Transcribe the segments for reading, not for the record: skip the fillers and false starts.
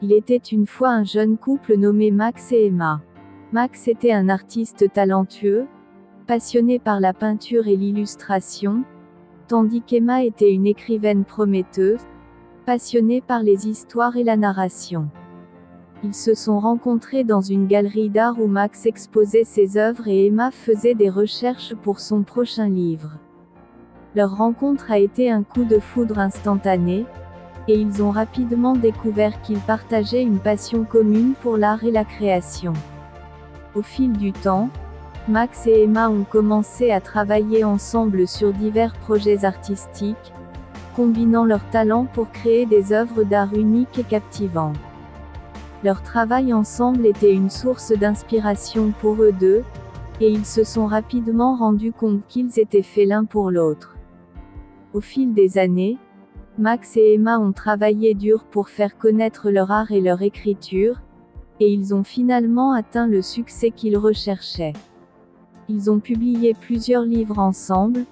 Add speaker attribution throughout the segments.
Speaker 1: Il était une fois un jeune couple nommé Max et Emma. Max était un artiste talentueux, passionné par la peinture et l'illustration, tandis qu'Emma était une écrivaine prometteuse, passionnée par les histoires et la narration. Ils se sont rencontrés dans une galerie d'art où Max exposait ses œuvres et Emma faisait des recherches pour son prochain livre. Leur rencontre a été un coup de foudre instantané, et ils ont rapidement découvert qu'ils partageaient une passion commune pour l'art et la création. Au fil du temps, Max et Emma ont commencé à travailler ensemble sur divers projets artistiques, combinant leurs talents pour créer des œuvres d'art uniques et captivantes. Leur travail ensemble était une source d'inspiration pour eux deux, et ils se sont rapidement rendus compte qu'ils étaient faits l'un pour l'autre. Au fil des années, Max et Emma ont travaillé dur pour faire connaître leur art et leur écriture, et ils ont finalement atteint le succès qu'ils recherchaient. Ils ont publié plusieurs livres ensemble,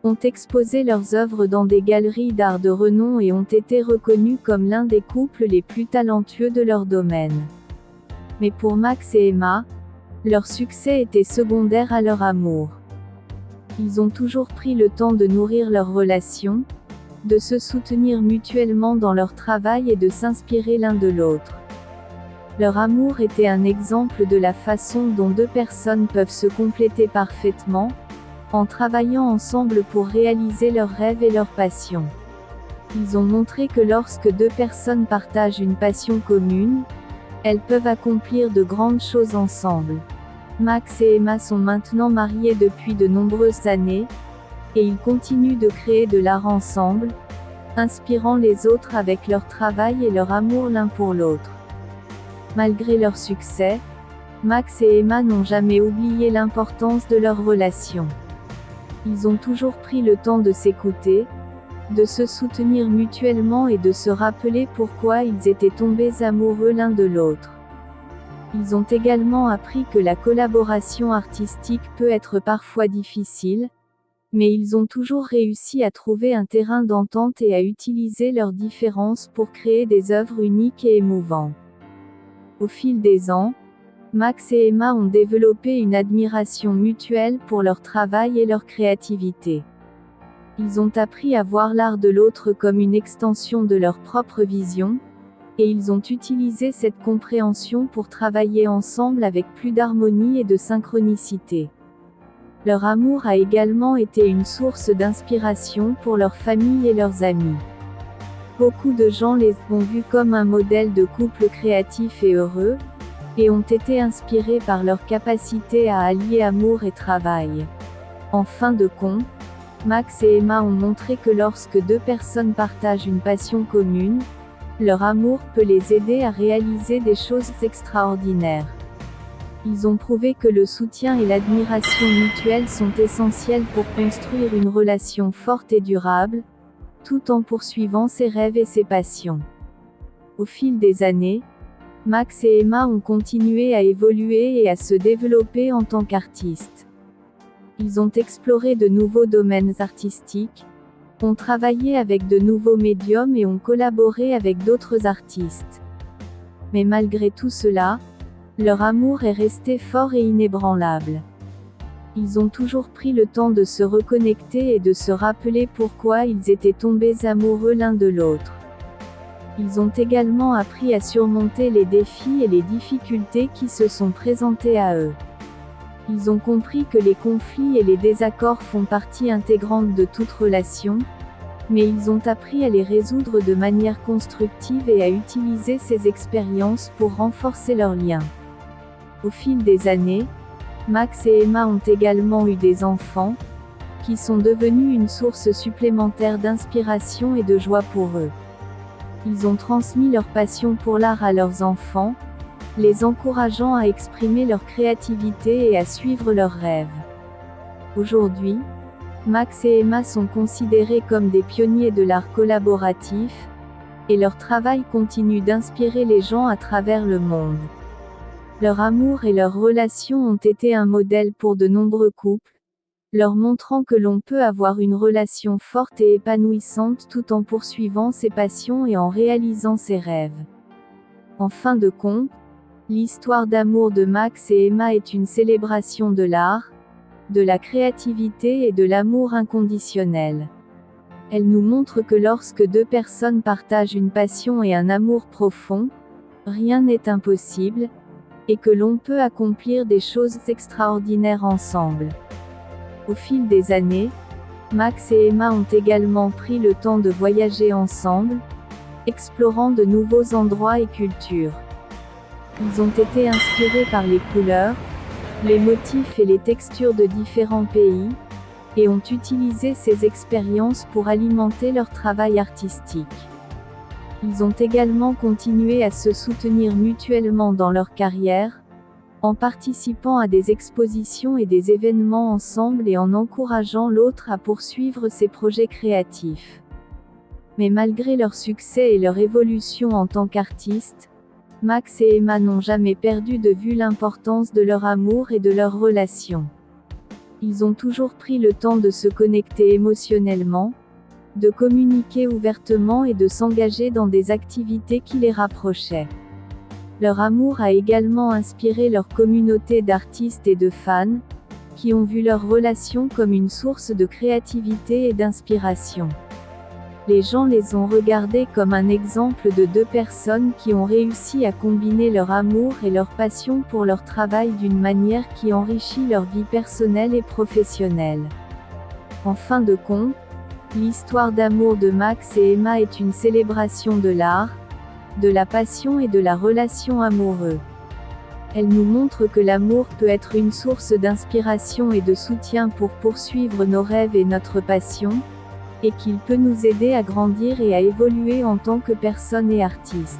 Speaker 1: ont exposé leurs œuvres dans des galeries d'art de renom et ont été reconnus comme l'un des couples les plus talentueux de leur domaine. Mais pour Max et Emma, leur succès était secondaire à leur amour. Ils ont toujours pris le temps de nourrir leur relation, de se soutenir mutuellement dans leur travail et de s'inspirer l'un de l'autre. Leur amour était un exemple de la façon dont deux personnes peuvent se compléter parfaitement, en travaillant ensemble pour réaliser leurs rêves et leurs passions. Ils ont montré que lorsque deux personnes partagent une passion commune, elles peuvent accomplir de grandes choses ensemble. Max et Emma sont maintenant mariés depuis de nombreuses années, et ils continuent de créer de l'art ensemble, inspirant les autres avec leur travail et leur amour l'un pour l'autre. Malgré leur succès, Max et Emma n'ont jamais oublié l'importance de leur relation. Ils ont toujours pris le temps de s'écouter, de se soutenir mutuellement et de se rappeler pourquoi ils étaient tombés amoureux l'un de l'autre. Ils ont également appris que la collaboration artistique peut être parfois difficile, mais ils ont toujours réussi à trouver un terrain d'entente et à utiliser leurs différences pour créer des œuvres uniques et émouvantes. Au fil des ans, Max et Emma ont développé une admiration mutuelle pour leur travail et leur créativité. Ils ont appris à voir l'art de l'autre comme une extension de leur propre vision, et ils ont utilisé cette compréhension pour travailler ensemble avec plus d'harmonie et de synchronicité. Leur amour a également été une source d'inspiration pour leur famille et leurs amis. Beaucoup de gens les ont vus comme un modèle de couple créatif et heureux, et ont été inspirés par leur capacité à allier amour et travail. En fin de compte, Max et Emma ont montré que lorsque deux personnes partagent une passion commune, leur amour peut les aider à réaliser des choses extraordinaires. Ils ont prouvé que le soutien et l'admiration mutuelle sont essentiels pour construire une relation forte et durable, tout en poursuivant ses rêves et ses passions. Au fil des années, Max et Emma ont continué à évoluer et à se développer en tant qu'artistes. Ils ont exploré de nouveaux domaines artistiques, ont travaillé avec de nouveaux médiums et ont collaboré avec d'autres artistes. Mais malgré tout cela, leur amour est resté fort et inébranlable. Ils ont toujours pris le temps de se reconnecter et de se rappeler pourquoi ils étaient tombés amoureux l'un de l'autre. Ils ont également appris à surmonter les défis et les difficultés qui se sont présentés à eux. Ils ont compris que les conflits et les désaccords font partie intégrante de toute relation, mais ils ont appris à les résoudre de manière constructive et à utiliser ces expériences pour renforcer leurs liens. Au fil des années, Max et Emma ont également eu des enfants, qui sont devenus une source supplémentaire d'inspiration et de joie pour eux. Ils ont transmis leur passion pour l'art à leurs enfants, les encourageant à exprimer leur créativité et à suivre leurs rêves. Aujourd'hui, Max et Emma sont considérés comme des pionniers de l'art collaboratif, et leur travail continue d'inspirer les gens à travers le monde. Leur amour et leur relation ont été un modèle pour de nombreux couples, leur montrant que l'on peut avoir une relation forte et épanouissante tout en poursuivant ses passions et en réalisant ses rêves. En fin de compte, l'histoire d'amour de Max et Emma est une célébration de l'art, de la créativité et de l'amour inconditionnel. Elle nous montre que lorsque deux personnes partagent une passion et un amour profond, rien n'est impossible, et que l'on peut accomplir des choses extraordinaires ensemble. Au fil des années, Max et Emma ont également pris le temps de voyager ensemble, explorant de nouveaux endroits et cultures. Ils ont été inspirés par les couleurs, les motifs et les textures de différents pays, et ont utilisé ces expériences pour alimenter leur travail artistique. Ils ont également continué à se soutenir mutuellement dans leur carrière, en participant à des expositions et des événements ensemble et en encourageant l'autre à poursuivre ses projets créatifs. Mais malgré leur succès et leur évolution en tant qu'artistes, Max et Emma n'ont jamais perdu de vue l'importance de leur amour et de leur relation. Ils ont toujours pris le temps de se connecter émotionnellement, de communiquer ouvertement et de s'engager dans des activités qui les rapprochaient. Leur amour a également inspiré leur communauté d'artistes et de fans, qui ont vu leur relation comme une source de créativité et d'inspiration. Les gens les ont regardés comme un exemple de deux personnes qui ont réussi à combiner leur amour et leur passion pour leur travail d'une manière qui enrichit leur vie personnelle et professionnelle. En fin de compte, l'histoire d'amour de Max et Emma est une célébration de l'art, de la passion et de la relation amoureuse. Elle nous montre que l'amour peut être une source d'inspiration et de soutien pour poursuivre nos rêves et notre passion, et qu'il peut nous aider à grandir et à évoluer en tant que personne et artiste.